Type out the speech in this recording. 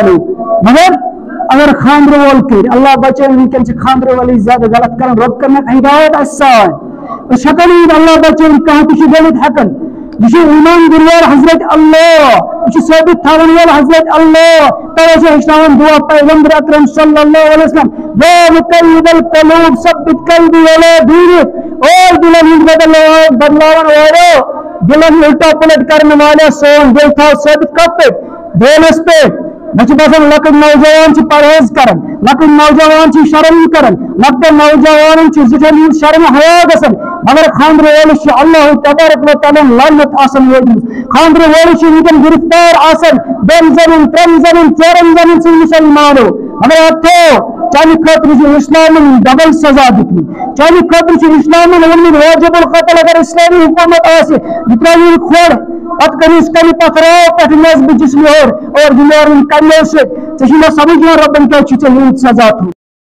مگر اگر خاندر وول کر اللہ بچے ونکن خاندر والی زیادہ غلط کرن رب کرنا ہدایت آسان شکل اللہ بچے کہاں تھی غلط ہکن یہ ایمان دنوار حضرت اللہ یہ ثابت تھاون وول حضرت اللہ توجہ ہچناون دعا پیغمبر اکرم صلی اللہ علیہ وسلم وا مقلب القلوب ثبت قلبی علی دینک اور دلن ہند بدلاون والو دلن الٹا پلٹ کرنے والے سون دل تھا ثابت کپ دینس پہ مجھے باسان لکٹ نوجوان پرہیز کرن لکٹ نوجوان شرم کرن لکٹ نوجوان زٹھن شرم حیا گژھن مگر خاندر وولس اللہ تبارک و تعالی لعنت آسان وٲتمٕژ خاندر وولس ونکن گرفتار آسان دۄن زنن ترٛٮ۪ن زنن ژورن زنن سۭتۍ مسلمانو مگر اتھو چانہِ خٲطرٕ چھُ اسلامن ڈبل سزا دِتمُت چانہِ خٲطرٕ چھُ اسلامن ووٚنمُت واجب القتل اگر اسلامی حکومت آسہِ یہِ ترٛٲوِن کھۄڑ پتہٕ کٔرِس کنہِ پتھراو پٮ۪ٹھ نصبہِ جسمہِ اور دُنیاہن کمیو سۭتۍ ژےٚ چھُے مےٚ سمجھ یِوان رۄبن کیٛاہ چھُ ژےٚ یوٗت سزا تھوٚومُت